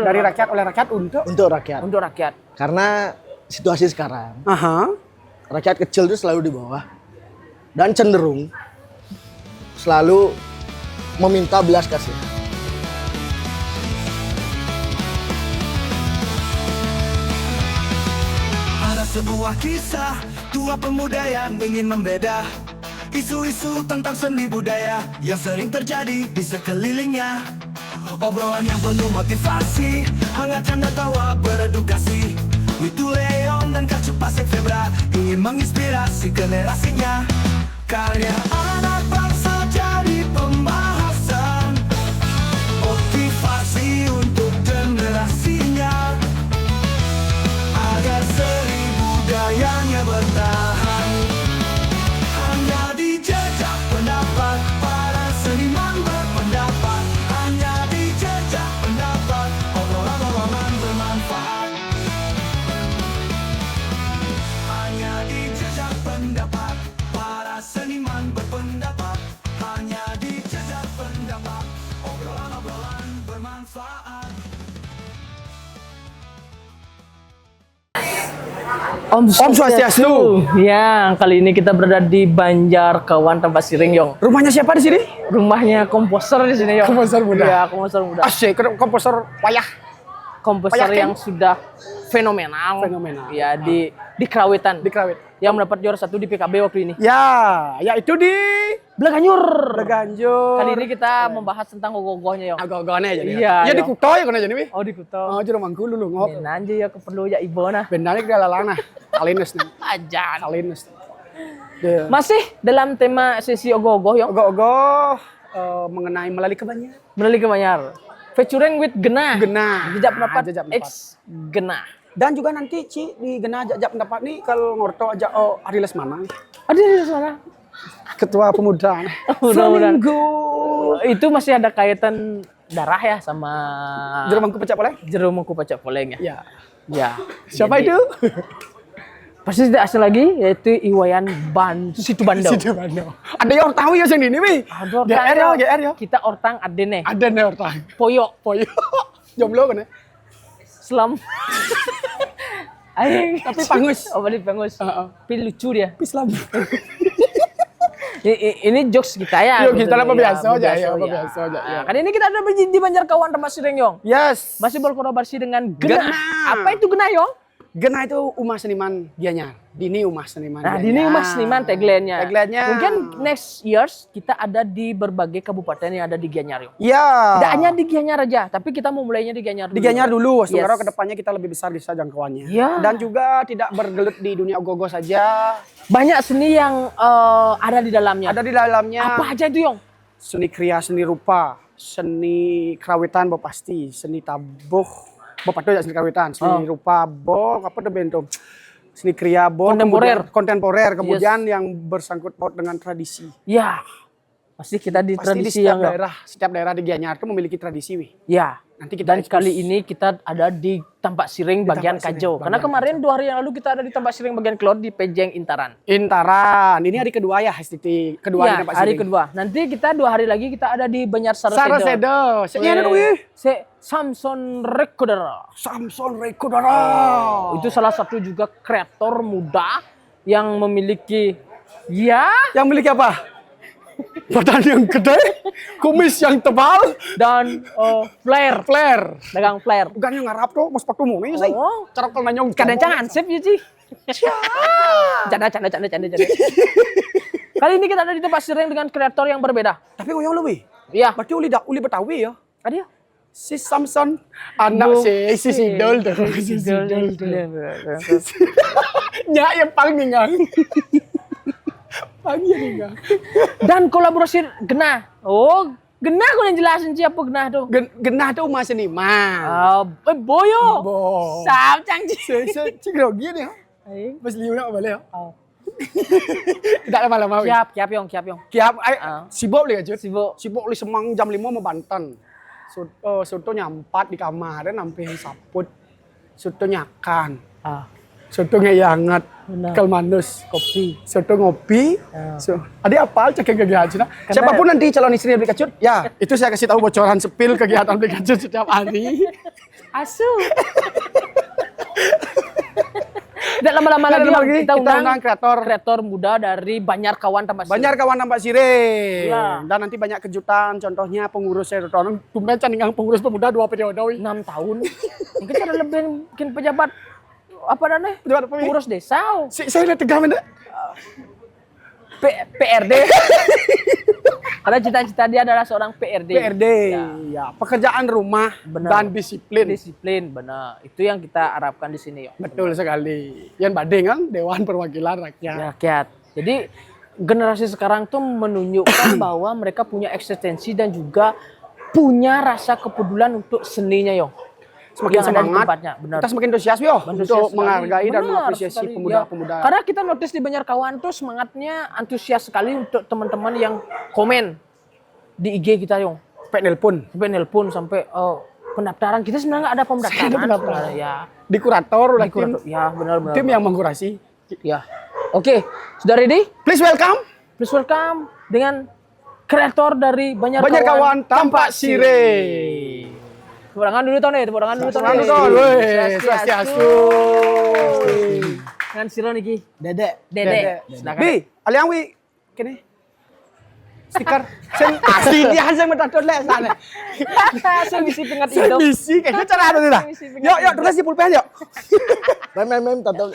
Dari rakyat, oleh rakyat, untuk rakyat. Untuk rakyat. Karena situasi sekarang, Aha. rakyat kecil itu selalu di bawah dan cenderung selalu meminta belas kasihan. Ada sebuah kisah dua pemuda yang ingin membeda. Isu-isu tentang seni budaya yang sering terjadi di sekelilingnya. Obrolan yang penuh motivasi, hangat canda tawa beredukasi. Witu Leon dan Kacu Pasek Febra ingin menginspirasi generasinya. Karya anak bangsa jadi pembahasan, motivasi untuk generasinya, agar seni budayanya bertahan. Hanya di jejak pendapat para seniman berpendapat. Hanya di jejak pendapat obrolan-obrolan bermanfaat. Hanya di jejak pendapat para seniman berpendapat. Hanya di jejak pendapat obrolan-obrolan bermanfaat. Om Swastiastu. Ya, kali ini kita berada di Banjarkawan tempat Siring, Yong. Rumahnya siapa di sini? Rumahnya komposer di sini, Yong. Komposer muda. Iya, komposer muda. Asyik, komposer wayah. Komposer Payakin. yang sudah fenomenal. Fenomenal. Ya, di Kerawitan. Di Kerawit. Yang mendapat juara 1 di PKB waktu ini. Ya, yaitu di Belaganyur. Ganjur. Kali ini kita membahas tentang ogoh-ogohnya, Yong. agak-agaknya aja. Iya, Ya di Yong. Kuto ya kono aja nih. Oh, di Kuto. Oh, jero mangku lulu ngop. Nanti ya keperlu ya ibu nah. Benarnya kita lalana. Kalines nih. Ajan. Kalines. Dia. Masih dalam tema sesi ogoh-ogoh, Yong. Ogoh-ogoh mengenai melalui kebanyakan. Melalui ke Manyar. Featuring with Genah. Genah. Jejak pendapat Jejak pendapat. X Genah. Dan juga nanti Ci di Genah jajak pendapat nih kalau ngorto aja Ari Lesmana. Ada di sana. Ketua pemuda. Mudah-mudahan. Flamingo. Itu masih ada kaitan darah ya sama Jero mangku pecah boleh? jerumku pacak poleng ya. Ya. Ya. Siapa Jadi, itu? Pasti tidak asing lagi yaitu Iwayan Situ Bandau. Situ Bandau. Ada yang tahu ya sing ini wi. Aduh, GR ya, GR ya. Kita ortang adene. Ada nih orang. Poyo. Poyo. Jomblo kan ya? Selam. Aing. Tapi pangus. Oh, balik pangus. Heeh. Tapi lucu dia. Islam. Ini jokes kita ya. Yuk, kita lah biasa biasa aja ya, biasa aja. Nah, kali ini kita ada di Banjarkawan tempat Siring, Yong. Yes. Masih berkolaborasi dengan Genah. Genah. Apa itu Genah, Yong? Genah itu Umah Seniman Gianyar. Dini Umah Seniman Nah, Gianyar. di ini Mas Seniman tagline-nya. Tagline-nya. Mungkin next years kita ada di berbagai kabupaten yang ada di Gianyar, Yong. Iya. Tidak hanya di Gianyar aja, tapi kita mau mulainya di Gianyar dulu. Di Gianyar dulu, Yes. sekarang kedepannya kita lebih besar bisa jangkauannya. Iya. Dan juga tidak bergelut di dunia ogoh-ogoh saja. Banyak seni yang ada di dalamnya. Ada di dalamnya Apa aja itu, Yong? seni kriya, seni rupa, seni kerawitan bo pasti, seni tabuh, bo patuh ya seni kerawitan, seni rupa bo apa tuh bentuk. Seni kriya bo Kontemporer. kontemporer, kemudian yang bersangkut paut dengan tradisi. Ya. Masih kita di Pasti di tradisi setiap yang setiap daerah di Gianyar itu memiliki tradisi wi. ya. Nanti kita Dan kali ini kita ada di Tampak Siring bagian Tampak Siring, Kajo. Karena bagian kemarin 2 hari yang lalu kita ada di Tampak Siring bagian Kelor di Pejeng Intaran. Intaran. Ini hari kedua ya, STT kedua Ya, di Tempat hari Siring. kedua. Nanti kita 2 hari lagi kita ada di Banjar Sarasedo. Sarasedo. Sekian wih. Samson Recorder. Samson Rekodara. Itu salah satu juga kreator muda yang memiliki Yang memiliki apa? Badan yang gede, kumis yang tebal, dan flare, flare. dagang flare. Bukan yang ngarap tuh, mas paktu mau nih sih. Oh. Cara kalau nanyong. Kadang jangan sip ya, Ci. Canda. Kali ini kita ada di tempat Siring dengan kreator yang berbeda. Tapi ngoyong lebih. Iya. Berarti uli Betawi ya. Ada ya? Si Samson, anak si Sidol tuh. Si Sidol tuh. Nyak yang paling ngingang. Paling ngingang. Dan kolaborasi Genah. Oh, Genah aku yang jelasin siapa Genah tuh. Genah tuh Umah Seniman. Boyo. Bo. Samcang Ci. Cik grogi nih ya. Mas liu nak balik ya. Tidak lama-lama. Kiap Yong. Kiap, sibuk li aja. Sibuk. Li Semang jam 5 mau Banten. Soto nyampat di kamar dan sampai saput. Soto nyakan. Soto ngeyangat. Kalmanus. Kopi. Soto ngopi. Ada apa cek kegiatan. Siapapun nanti calon istri beli kacut, ya itu saya kasih tahu bocoran sepil kegiatan beli kacut setiap hari. Asu. Tidak lama-lama lagi, kita undang kreator muda dari Banjarkawan Tambak Sirih. Banjarkawan Tambak Sirih. Ya. Dan nanti banyak kejutan, contohnya pengurus Serotonin. Tumben can pengurus pemuda 2 periode. 6 tahun. Yang kita ada lebih bikin pejabat apa namanya? Pejabat apa, Mi? Pengurus desa. Saya udah tegang mana? PRD. Karena cita-cita dia adalah seorang PRD. PRD. Ya, pekerjaan rumah dan disiplin. Disiplin, benar. Itu yang kita harapkan di sini, Yong. Betul sekali. Yang Badeng kan Dewan Perwakilan Rakyat. Rakyat. Jadi generasi sekarang tuh menunjukkan bahwa mereka punya eksistensi dan juga punya rasa kepedulian untuk seninya, Yong. Semakin Yang ada di semangat, tempatnya, benar. kita semakin antusias yo untuk sekali. menghargai dan Benar mengapresiasi sekali, pemuda-pemuda. ya. Karena kita notice di Banjarkawan tuh semangatnya antusias sekali untuk teman-teman yang komen di IG kita, Yong. Sampai nelpon Sampai pendaftaran kita sebenarnya nggak ada pendaftaran. pendaftaran. Ya. di kurator udah tim, Ya, benar-benar. tim yang mengkurasi. Ya. Oke, sudah ready? Please welcome Please welcome dengan kreator dari Banjarkawan Tambak Sirih. Tepuk tangan dulu, Tone. Tepuk tangan dulu, Tone. Selalu Ton, weh, swastiastu. Dengan Siro niki. Dedek. Dede. Silakan. Bi, aliang wi kene. Stiker sen asli dia sen metaton lek sana. Saya misi pingat Sen hidup. bisi kayaknya cara ada lah. Yuk, tulis di pulpen yuk. Mem tato.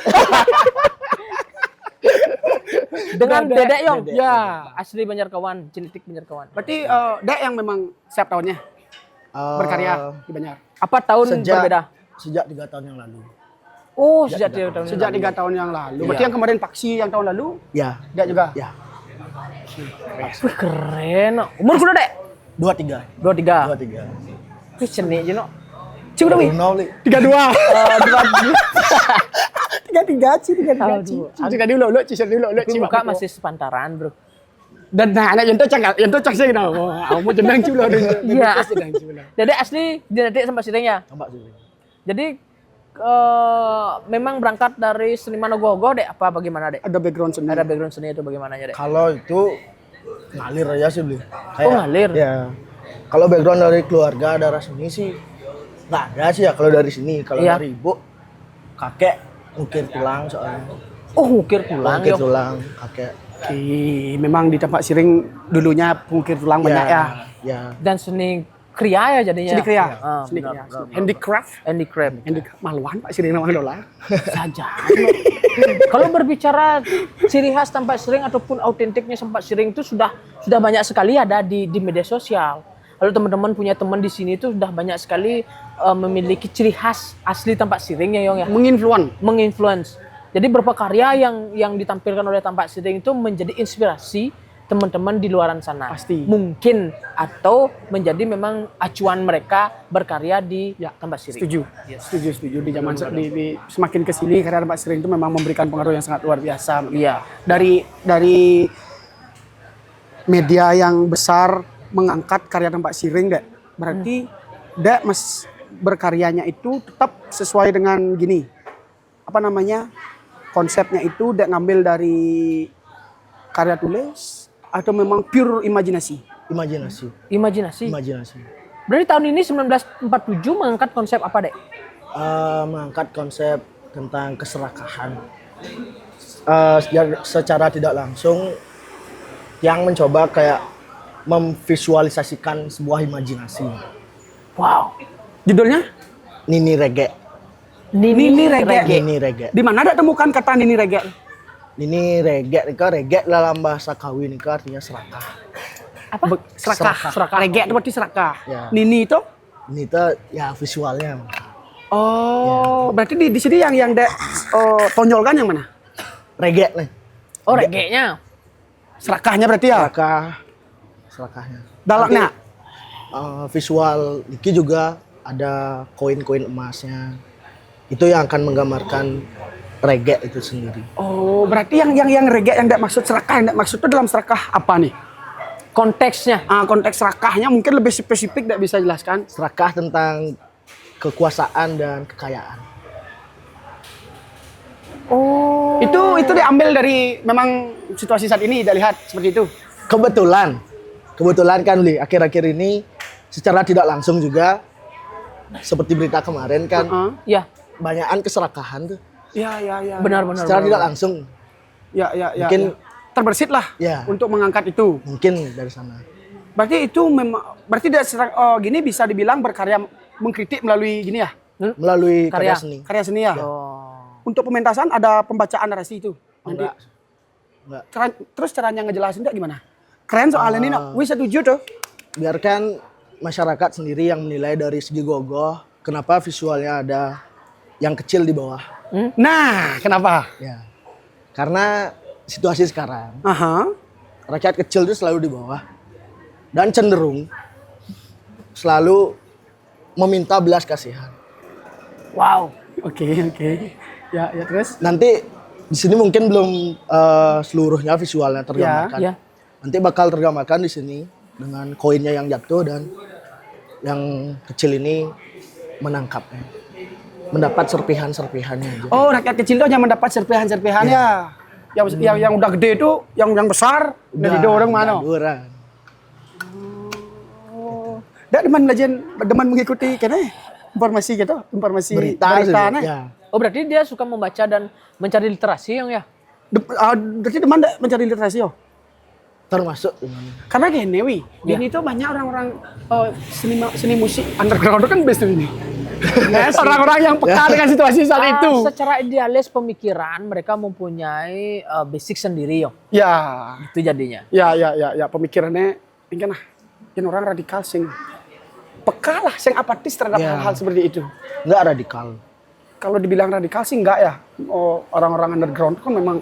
Dengan Dede, Yong. Dede. Ya. Asli Banjarkawan, genetik Banjarkawan. Berarti Dek yang memang siap tahunnya berkarya di Banjar. Apa tahun berbeda? Sejak 3 tahun yang lalu. Oh, sejak 3 tahun. Sejak 3 tahun yang lalu. Berarti yang kemarin Paksi yang tahun lalu, Ya. Dek juga. Ya. Wih, keren. Umur kuda, Dek? 23. 23. 23. Wih, cenik je, no. Cik udah wi. 32. 33 Ci, 33 Ci. Cik dulu lu, Ci dulu lu, Tapi Ci. muka masih sepantaran, bro. Dan nah anak yang tuh cak sih nah. Aku mau jenang Ci ulah. Iya. Jadi asli genetik sampai Sirihnya. Tambak Sirih. Jadi memang berangkat dari seniman ogoh-ogoh, Dek, apa bagaimana, Dek? Ada background sendiri. Ada background seni itu bagaimana, Dek? Kalau itu ngalir aja sih beli. Oh, ngalir? Ya. Kalau background dari keluarga darah seni sih nggak ada sih ya kalau dari sini. Kalau Iya. dari ibu, kakek ngukir tulang soalnya. Oh, ngukir tulang, Ngukir Yong. tulang, kakek. Oke, memang di tempat Siring dulunya pengukir tulang banyak ya. Ya. Dan seni kriya ya jadinya. Seni kriya, Ah, seni benar, kriya. benar. Handicraft, Handicraft. maluan Pak Siring nama dolar. Saja. Kalau berbicara ciri khas Tambak Sirih ataupun autentiknya Tambak Sirih itu sudah banyak sekali ada di media sosial. Kalau teman-teman punya teman di sini itu sudah banyak sekali memiliki ciri khas asli Tambak Sirihnya, Yong, ya. Menginfluence. Jadi beberapa karya yang ditampilkan oleh Tambak Sirih itu menjadi inspirasi teman-teman di luaran sana. Pasti. Mungkin atau menjadi memang acuan mereka berkarya di Tambak Sirih. Setuju. Setuju di zaman di semakin ke sini karya Tambak Sirih itu memang memberikan pengaruh yang sangat luar biasa. Iya. Dari media yang besar mengangkat karya Tambak Sirih, Dek. Berarti Dek mas berkaryanya itu tetap sesuai dengan gini. Apa namanya? Konsepnya itu Dek ngambil dari karya tulis atau memang pure imajinasi? Imajinasi. Berarti tahun ini 1947 mengangkat konsep apa, Dek? Mengangkat konsep tentang keserakahan. Secara tidak langsung yang mencoba kayak memvisualisasikan sebuah imajinasi. Wow. Judulnya? Nini Reggae. Nini Reggae. Nini Reggae. Di mana ada temukan kata Nini Reggae? Nini Reggae, reggae dalam bahasa Kawi ini artinya serakah. Apa? Serakah. Reggae itu berarti serakah. Ya. Nini itu? Ini tuh ya visualnya. Oh, berarti di sini yang Dek tonjolkan yang mana? Reggae nih. Oh, reggae-nya. Serakahnya berarti ya? Serakahnya. Dalamnya? Visual Niki juga ada koin-koin emasnya. Itu yang akan menggambarkan reggae itu sendiri. Oh, berarti yang reggae yang Dek maksud serakah, yang Dek maksud itu dalam serakah apa nih? Konteksnya. Konteks serakahnya mungkin lebih spesifik Dek bisa jelaskan? Serakah tentang kekuasaan dan kekayaan. Oh. Itu diambil dari memang situasi saat ini Dek lihat seperti itu. Kebetulan kan Li, akhir-akhir ini secara tidak langsung juga seperti berita kemarin kan Heeh. Ya, banyakan keserakahan tuh Ya, ya, ya. benar-benar. secara tidak langsung Ya, ya, ya. Mungkin- ya. Terbersit lah Ya. untuk mengangkat itu. mungkin dari sana. Berarti itu memang, berarti gini bisa dibilang berkarya mengkritik melalui gini ya, Melalui Karya. karya seni. karya seni ya. Oh. Untuk pementasan ada pembacaan narasi itu. Nanti. Enggak. Enggak. Terus caranya ngejelasin enggak gimana? Keren soalnya ini, no. Wih setuju tuh. Biarkan masyarakat sendiri yang menilai dari segi gogoh kenapa visualnya ada yang kecil di bawah. Nah, kenapa? Ya. Karena situasi sekarang Aha. rakyat kecil itu selalu di bawah dan cenderung selalu meminta belas kasihan. Wow. Oke, oke. Ya, ya terus. Nanti di sini mungkin belum seluruhnya visualnya tergambarkan. Ya. Nanti bakal tergambarkan di sini dengan koinnya yang jatuh dan yang kecil ini menangkapnya, mendapat serpihan-serpihannya. Jadi, Oh, rakyat kecil itu hanya mendapat serpihan-serpihan ya. Yang udah gede itu, yang besar dari orang mana? orang. Dak demen belajar, demen mengikuti kene informasi gitu, informasi Berita, nah. ya. Oh, berarti dia suka membaca dan mencari literasi yang ya? Berarti demen dak mencari literasi yo. Termasuk dengan Karena gini, wi, ini tuh banyak orang-orang seni musik underground itu kan best ini. Orang-orang yang peka dengan situasi saat itu. Secara idealis pemikiran mereka mempunyai basic sendiri yo. Ya, Itu jadinya. ya, pemikirannya mungkin yang orang radikal sing peka lah, sing apatis terhadap Ya. hal-hal seperti itu. nggak radikal. Kalau dibilang radikal sih enggak ya. Oh, orang-orang underground kan memang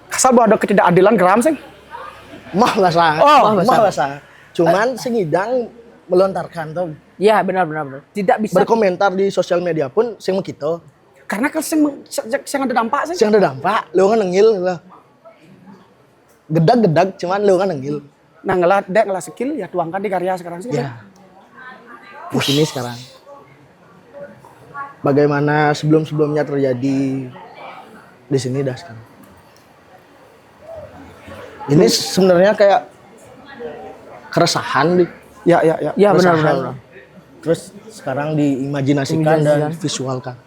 kasar bahwa ada ketidakadilan geram sih. Mah bahasa. Oh, mah bahasa. Cuman sengidang melontarkan tuh Ya, benar. Tidak bisa. berkomentar di sosial media pun sing gitu. Karena kan sing ada dampak sih. Sing ada dampak, lu kan nengil lah. Gedag-gedag cuman lu kan nengil. Nah, ngelah skill ya tuangkan di karya sekarang sih. Ya. Di sini sekarang. Bagaimana sebelum-sebelumnya terjadi di sini dah sekarang. Ini sebenarnya kayak keresahan di Ya. Ya, keresahan. benar. Terus sekarang diimajinasikan dan visualkan.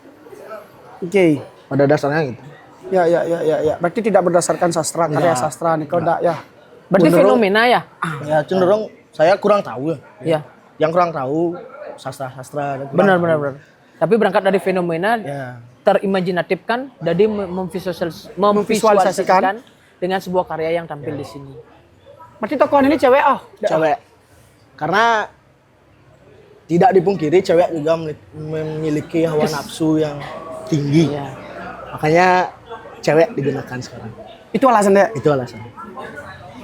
Oke. Pada dasarnya gitu. Ya. Berarti tidak berdasarkan sastra, karya sastra nih kau enggak ya. Berarti Cenderung- fenomena ya? Ya cenderung saya kurang tahu ya. Ya. Yang kurang tahu sastra-sastra. dan kurang Benar. tahu. Tapi berangkat dari fenomena Ya. terimajinatifkan, jadi memvisualisasikan dengan sebuah karya yang tampil di sini. Berarti tokoh ini cewek Cewek. Karena tidak dipungkiri cewek juga memiliki hawa nafsu yang tinggi. Ya. Makanya cewek digunakan sekarang. Itu alasannya. Itu alasannya.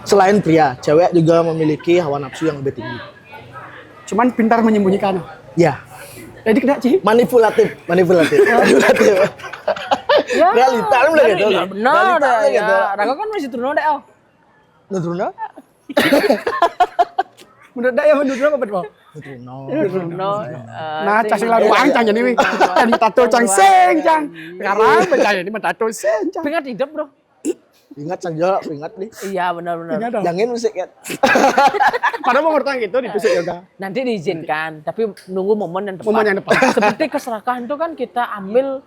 Selain pria, cewek juga memiliki hawa nafsu yang lebih tinggi. Cuman pintar menyembunyikan. Ya, Jadi kena sih. manipulatif. Ya, Realita kan udah gitu. ya, benar Realita ya. gitu. Raga kan masih turun deh, Nutruno? Menurut dak ya menurut apa betul? Nutruno. Nah, cacing lalu cang jadi wi. Kan tato cang seng cang. Sekarang percaya ini tato seng cang. Ingat hidup bro. Ingat saja, ingat nih. Iya benar. Jangan musik ya. Padahal mau bertanya gitu ditusuk yoga. Nanti diizinkan, tapi nunggu momen yang tepat. Momen yang tepat. Seperti keserakahan itu kan kita ambil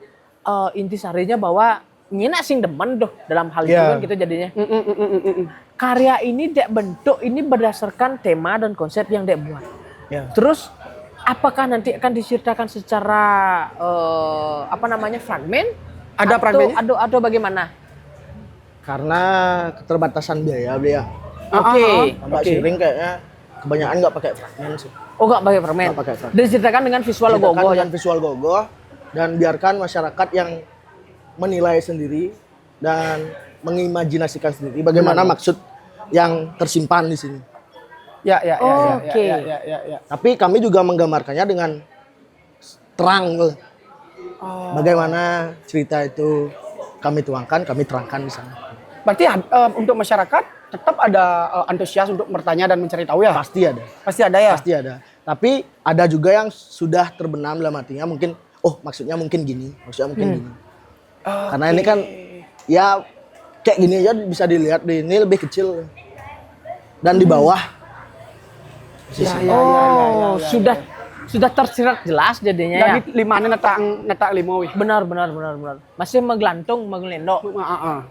intisarinya bahwa nyenak sing demen doh dalam hal itu Ya. kan gitu jadinya. Karya ini dek bentuk ini berdasarkan tema dan konsep yang dek buat. Ya. Terus apakah nanti akan diceritakan secara fragmen? Ada fragmennya? Atau bagaimana? Karena keterbatasan biaya dia. Oke. Mbak Siring kayaknya kebanyakan nggak pakai fragmen sih. Oh nggak pakai permen. Nggak pakai fragmen. Diceritakan dengan visual Ceritakan gogoh dengan ya. visual gogoh dan biarkan masyarakat yang menilai sendiri dan mengimajinasikan sendiri bagaimana maksud yang tersimpan di sini. Ya. Oke. Ya. Tapi kami juga menggambarkannya dengan terang. Bagaimana cerita itu kami tuangkan, kami terangkan di sana. Berarti untuk masyarakat tetap ada antusias untuk bertanya dan mencari tahu ya? Pasti ada. Pasti ada ya? Pasti ada. Tapi ada juga yang sudah terbenam dalam hatinya mungkin, oh maksudnya mungkin gini, maksudnya mungkin gini. Karena ini kan ya kayak gini aja bisa dilihat di ini lebih kecil dan di bawah. Ya. Oh, sudah sudah tersirat jelas jadinya ya. Jadi limane netak limo wih. Benar. Masih menggelantung, menggelendok.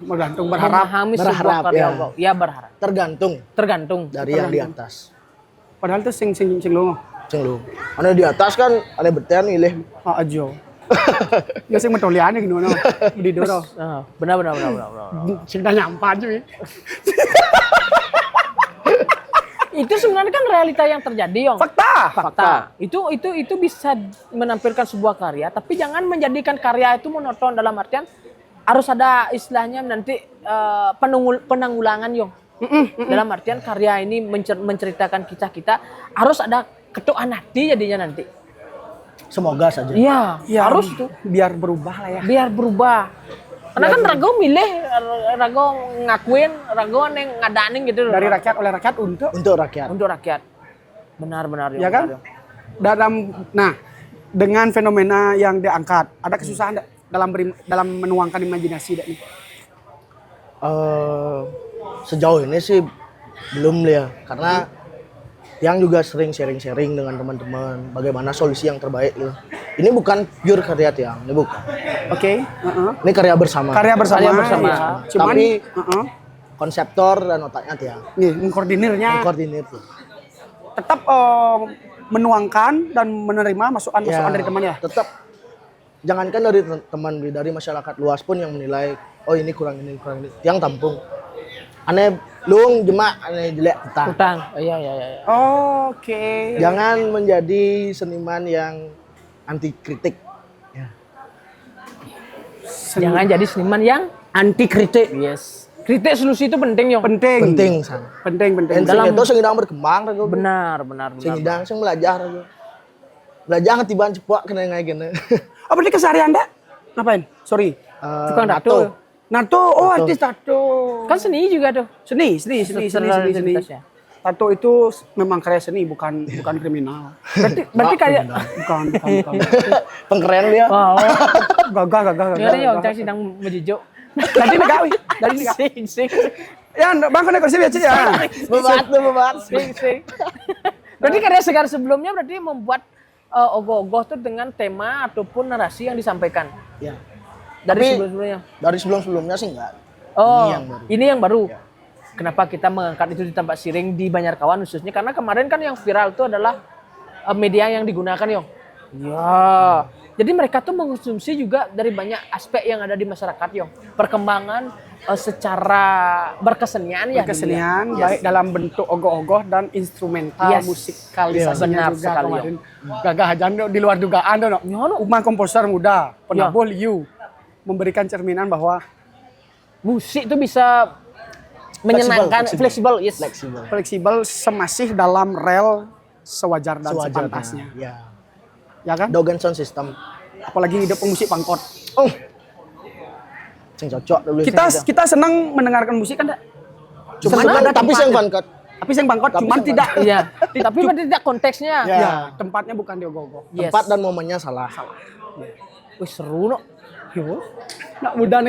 Bergantung berharap. Memahami berharap, sebuah karya ya. Allah. Ya berharap. Tergantung Tergantung. dari yang di atas. Padahal tuh sing lu. Ceng lu. Ane di atas kan ane bertian milih. Ajo. Ya sing metoliane gitu no. Di doro. Benar. Sing tanya nyampa cuy. Itu sebenarnya kan realita yang terjadi, Yong. Fakta. Itu bisa menampilkan sebuah karya, tapi jangan menjadikan karya itu monoton dalam artian harus ada istilahnya nanti penanggulangan, Yong. Dalam artian karya ini menceritakan kita harus ada ketuaan hati jadinya nanti. Semoga saja. Iya, Ya, harus tuh. biar berubah lah ya. Biar berubah. Karena kan Rago milih, Rago ngakuin, Rago neng ngadanin gitu. Dari rakyat oleh rakyat untuk Untuk rakyat. Untuk rakyat. Benar. ya kan? Dengan fenomena yang diangkat, ada kesusahan nggak dalam menuangkan imajinasi dak nih? Sejauh ini sih belum ya, karena yang juga sering sharing-sharing dengan teman-teman bagaimana solusi yang terbaik gitu. Ini bukan pure karya Tiang, ini bukan. Oke. Ini karya bersama. Karya bersama. Iya. Cuman Tapi konseptor dan otaknya Tiang. nih mengkoordinirnya Koordinir tuh. tetap menuangkan dan menerima masukan-masukan dari teman ya. Tetap jangankan dari teman, dari masyarakat luas pun yang menilai, oh ini kurang ini. Tiang tampung. Aneh lung jemak aneh jelek utang. Utang. Iya. Oke. Jangan menjadi seniman yang anti kritik. Jangan jadi seniman yang Anti kritik. yes. Kritik solusi itu penting, Yong. Penting san. Penting. Dalam itu sing idang berkembang rago. Benar. Sing idang sing belajar rago. Belajar ketibaan cepak kena ngai gini. Apa berarti keseharian Anda? Ngapain? Sorry. Tukang tato. Nato, artis tato. Kan seni juga tuh. Seni. Aktivitasnya. Tato itu memang karya seni, bukan kriminal. Berarti kayak Bukan. Pengkeren dia. wow. Gagah. Dengar ya, Cang sedang menjijuk. Dari negawi. Sing. Ya, bang kena kursi biasa ya. Bebat. Sing. Berarti karya Segar sebelumnya berarti membuat ogoh-ogoh tuh dengan tema ataupun narasi yang disampaikan. Ya. Dari Tapi- sebelum-sebelumnya. Dari sebelum-sebelumnya sih enggak. Oh, Ini yang baru. ini yang baru. Kenapa kita mengangkat itu di tempat siring di Banjarkawan khususnya? Karena kemarin kan yang viral itu adalah media yang digunakan, Yong. Ya. Jadi mereka tuh mengkonsumsi juga dari banyak aspek yang ada di masyarakat, Yong. Perkembangan secara berkesenian ya. Kesenian baik dalam bentuk ogoh-ogoh dan instrumental Yes. musikalisasinya Benar juga sekali, kemarin. Gagah aja di luar dugaan tuh. Umar komposer muda, penabuh Liu memberikan cerminan bahwa Musik itu bisa menyenangkan, fleksibel, yes. fleksibel semasih dalam rel sewajar dan Sewajarnya. sepantasnya. Ya. Ya kan? Dogen sound system. Apalagi hidup pemusik pangkot. Oh. Sing cocok dulu. Kita senang mendengarkan musik kan, Dak? Cuman Cuman ada tapi tempatnya. sing bangkat. Tapi yang bangkot Tapi cuman yang tidak Iya. Tapi berarti tidak konteksnya. ya, tempatnya bukan di ogoh-ogoh. Yes. Tempat dan momennya salah. Wih, seru, no. Yo. Nak muda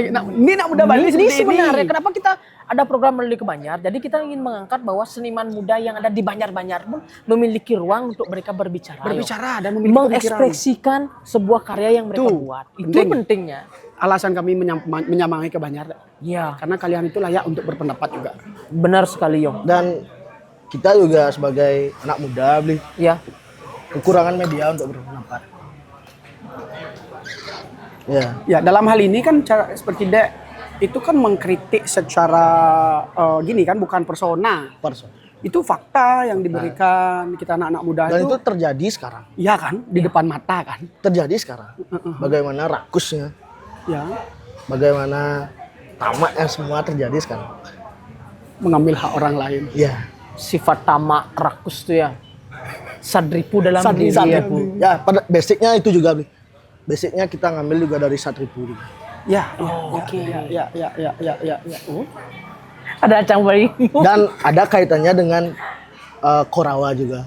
Bali Ini seperti sebenarnya kenapa kita ada program Melodi ke Banjar. Jadi kita ingin mengangkat bahwa seniman muda yang ada di Banjar-Banjar pun memiliki ruang untuk mereka berbicara. berbicara dan memiliki pemikiran. mengekspresikan sebuah karya yang mereka Tuh, buat. Itu penting. pentingnya. Alasan kami menyamai ke Banjar, Dak. Iya, Karena kalian itu layak untuk berpendapat juga. benar sekali, Yong. Dan kita juga sebagai anak muda beli Ya, kekurangan media untuk berpendapat. Ya. Ya, dalam hal ini kan cara seperti Dek itu kan mengkritik secara gini kan, bukan persona. Person. Itu fakta yang diberikan kita anak-anak muda Dan itu. itu terjadi sekarang. Iya kan, di depan mata kan. Terjadi sekarang. Bagaimana rakusnya, Ya, bagaimana tamaknya semua terjadi sekarang. mengambil hak orang lain. Ya. sifat tamak rakus tuh ya. Sadripu dalam diri. Sadripu. Ya, pada basicnya itu juga beli. Basicnya kita ngambil juga dari Satripu. Ya, Oke. ya. Ada Acang Bayi. Dan ada kaitannya dengan Korawa juga.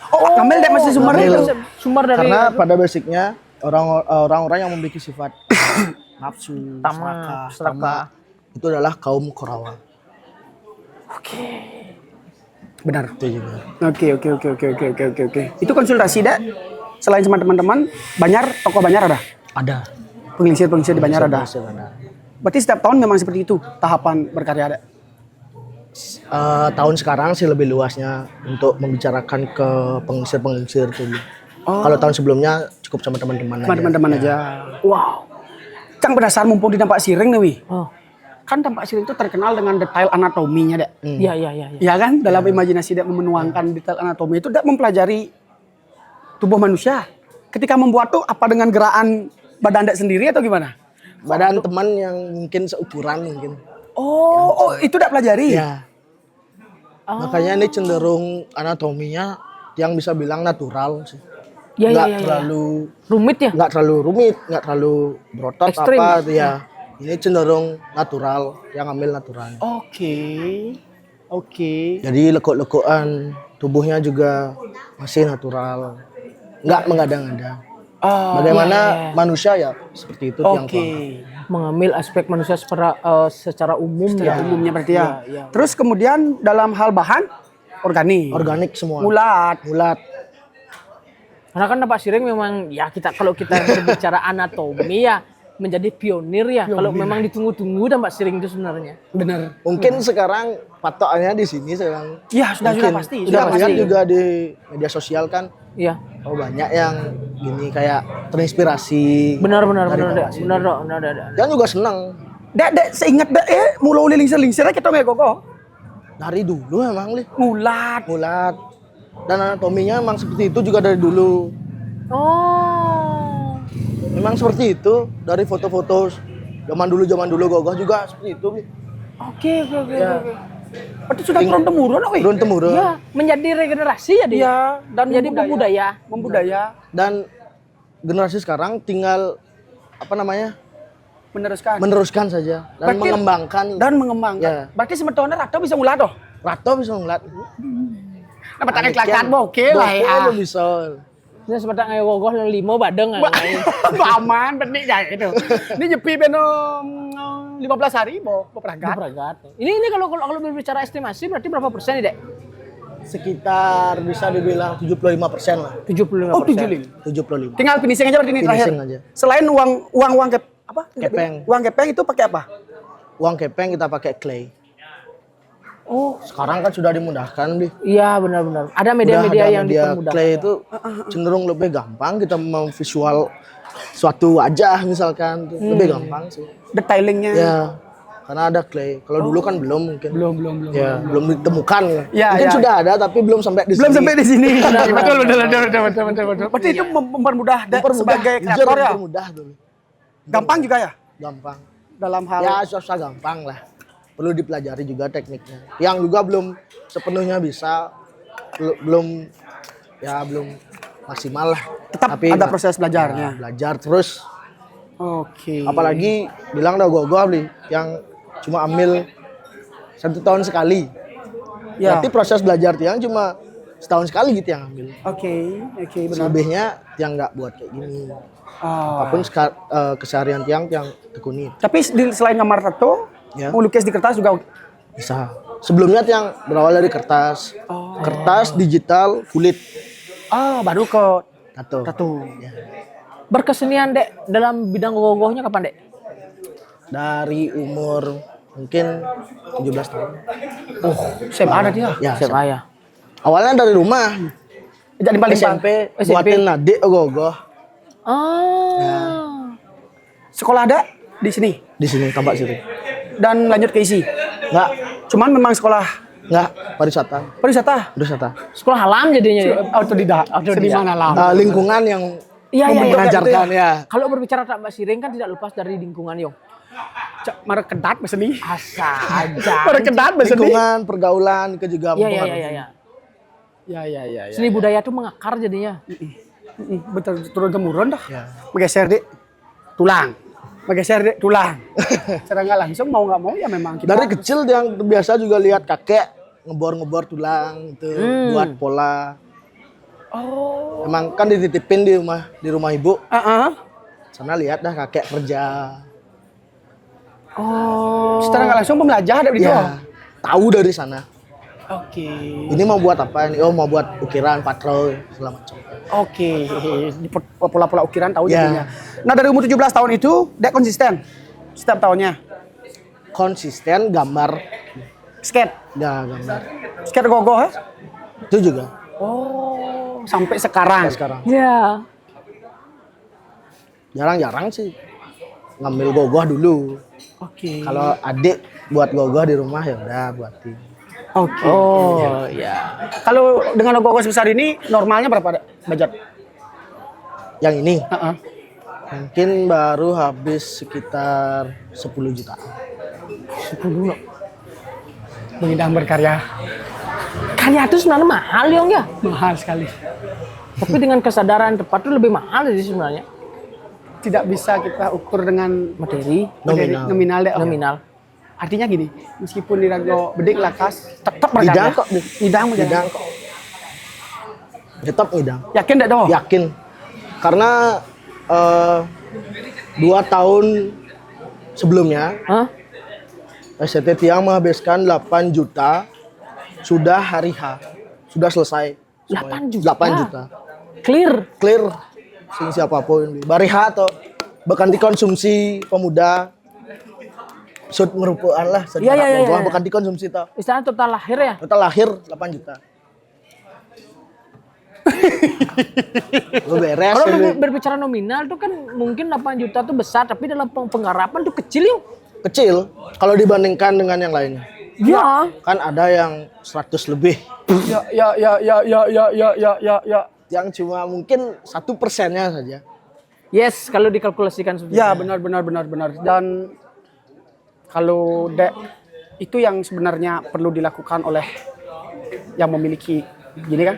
Oh, ngambil Dek masih sumber Ngambil. itu. Sumber dari Karena pada basicnya orang-orang yang memiliki sifat nafsu, tamak, tamak, itu adalah kaum Korawa. Benar. Itu juga. Oke. Itu konsultasi dak. Selain sama teman-teman, Banjar, tokoh Banjar ada. Ada. Penglingsir di Banjar ada. Ada. Berarti setiap tahun memang seperti itu tahapan berkarya ada. Tahun sekarang sih lebih luasnya untuk membicarakan ke pengisir dulu. Kalau tahun sebelumnya cukup sama teman-teman aja. Teman-teman aja. Wow. Kang berdasar mumpung di Tampak Siring nih, Wi. Oh. Kan Tampak Siring itu terkenal dengan detail anatominya, Dek. Iya. Ya kan? Dalam imajinasi Dek menuangkan detail anatomi itu Dek mempelajari tubuh manusia. Ketika membuat tuh apa dengan gerakan badan Dek sendiri atau gimana? Badan teman yang mungkin seukuran mungkin. Oh, itu Dek pelajari? Ya. Makanya ini cenderung anatominya yang bisa bilang natural sih. Nggak terlalu rumit ya? nggak terlalu rumit, nggak terlalu berotot Ekstrim. apa ya. Ini cenderung natural, yang ambil natural. Oke. Jadi lekuk-lekukan tubuhnya juga masih natural, nggak mengada-ngada. Bagaimana manusia ya seperti itu tiang Oke. Mengambil aspek manusia secara umum Ya, ya. umumnya berarti ya. Iya. Terus kemudian dalam hal bahan organik. organik semua. Mulat. Karena kan Tampak Siring memang ya kalau kita berbicara anatomi ya menjadi pionir ya. Kalau memang ditunggu-tunggu Tampak Siring itu sebenarnya. Bener. Mungkin sekarang patokannya di sini sekarang. Ya, sudah Mungkin. pasti. Sudah Sudah lihat pasti. juga di media sosial kan. Iya. Oh banyak yang gini kayak terinspirasi. Benar. Tampak Siring. Benar. Dan juga senang. Dek, seingat Dek, mulu lingsir-lingsirnya kita nggak gogo. Dari dulu emang Li. Mulat. Dan anatominya emang seperti itu juga dari dulu. Oh. Memang seperti itu dari foto-foto zaman dulu Gogoh juga seperti itu. Li. Oke. Berarti sudah turun temurun, Wi. Turun temurun. Ya, menjadi regenerasi ya dia. Iya, dan Menjadi membudaya, Dan generasi sekarang tinggal meneruskan saja dan Berarti- mengembangkan. Ya. Berarti sebetulnya Rato bisa mulat toh. Rato bisa ngeliat. Nah, tangan kelakan oke lah ya. Bisa. Ini seperti kayak gogoh yang 5 badeng Aman, benih ya itu. Ini nyepi beno 15 hari mau peragat. Beragat. Ini kalau berbicara estimasi berarti berapa persen nih, Dek? Sekitar bisa dibilang 75% lah. 75%. Oh, 75. 75. Tinggal finishing aja berarti ini terakhir. Finishing aja. Selain uang Kepeng. Uang kepeng itu pakai apa? Uang kepeng kita pakai clay. Oh, Sekarang kan sudah dimudahkan, Bi. iya benar. Ada Udah media-media ada yang media dipermudah. clay itu cenderung lebih gampang kita memvisual suatu wajah misalkan lebih gampang sih. Detailingnya. Ya, karena ada clay. Kalau dulu kan belum mungkin. Belum. Ya, belum ditemukan. Ya, Mungkin ya. sudah ada tapi belum sampai di Belum sini. sampai di sini. Betul. Berarti itu mempermudah sebagai jujur kreator ya. mempermudah dulu. Gampang juga ya Gampang. dalam hal. Ya, susah gampang lah. Perlu dipelajari juga tekniknya. Yang juga belum sepenuhnya bisa, belum maksimal lah. Tetap ada proses belajarnya. Ya, belajar terus. Oke. Apalagi bilang dah gogoh Bli, yang cuma ambil 1 tahun sekali. Ya. Berarti proses belajar tiang cuma setahun sekali gitu yang ambil. Oke, benar. Selebihnya tiang nggak buat kayak gini. Oh. Apapun keseharian tiang tekuni. Tapi selain gambar tato, Ya. melukis di kertas juga Bisa. Sebelumnya tiang berawal dari kertas. Kertas, digital, kulit, baru ke tato. tato. Ya. Berkesenian, Dek, dalam bidang gogohnya kapan, Dek? Dari umur mungkin 17 tahun. SMA ada dia. Ya, SMA ya. awalnya dari rumah. Jadi paling SMP buatin adik gogoh. sekolah ada di sini Di sini Tampak Siring. dan lanjut ke isi. Enggak, Cuman memang sekolah pariwisata. pariwisata. Sekolah alam jadinya ya. Autodidak. Di mana lah? Lingkungan yang Iya. mengajarkan ya. Kalau berbicara Tampak Siring kan tidak lepas dari lingkungan, Yong. Marek kedat beseni. Asa aja. Marek kedat beseni. Lingkungan, pergaulan, ke juga Iya. mempengaruhi. Ya. Seni budaya tuh mengakar jadinya. Betul turun temurun dah. Ya. Menggeser di tulang. Secara nggak langsung mau nggak mau ya memang kita. Dari kecil yang biasa juga lihat kakek ngebor tulang itu buat pola. Oh. Emang kan dititipin di rumah ibu. Heeh. Sana lihat dah kakek kerja. Secara nggak langsung pembelajar dari itu. Ya, tahu dari sana. Oke. Ini mau buat apa ini? Oh, mau buat ukiran, patrol, segala macam. Oke, di pola-pola ukiran tahu Ya. jadinya. Nah dari umur 17 tahun itu, Dek konsisten setiap tahunnya. Konsisten gambar, Skate, gambar. skate gogoh ya? Itu juga Oh, sampai sekarang. sekarang. Ya. Jarang-jarang sih ngambil gogoh dulu. Oke. Kalau adik buat gogoh di rumah ya udah buatin. Oke. Oh, ya. Kalau dengan gogoh sebesar ini normalnya berapa Dek, budget? Yang ini Heeh. mungkin baru habis sekitar 10 juta. 10 loh. Mengidang berkarya Karya itu sebenarnya mahal, Yong ya. mahal sekali. Tapi dengan kesadaran tepat itu lebih mahal sih sebenarnya. Tidak bisa kita ukur dengan Materi, Nominal. nominal Dek. nominal. Artinya gini, meskipun dirago bedek lakas, tetap berkarya. Ngidang kok, Ngidang Ngidang kok. Tetap ngidang. Yakin Dek doh? Yakin. Karena 2 tahun sebelumnya Hah? SCT Tiang menghabiskan 8 juta sudah hari H. Sudah selesai. 8 juta? 8 juta. Clear. Clear. Sing siapapun. Bari H atau bahkan dikonsumsi pemuda. Sud merupakan lah. Iya, iya, iya, iya. Bahkan dikonsumsi toh. Istilahnya total lahir ya. Total lahir 8 juta. Lu beres. Kalau ini. berbicara nominal tuh kan mungkin 8 juta tuh besar, tapi dalam penggarapan tuh kecil Yong. Kecil kalau dibandingkan dengan yang lainnya. Ya. Kan ada yang 100 lebih. Ya. Yang cuma mungkin 1%-nya saja. Yes, kalau dikalkulasikan seperti Ya benar. Dan kalau Dek itu yang sebenarnya perlu dilakukan oleh yang memiliki gini kan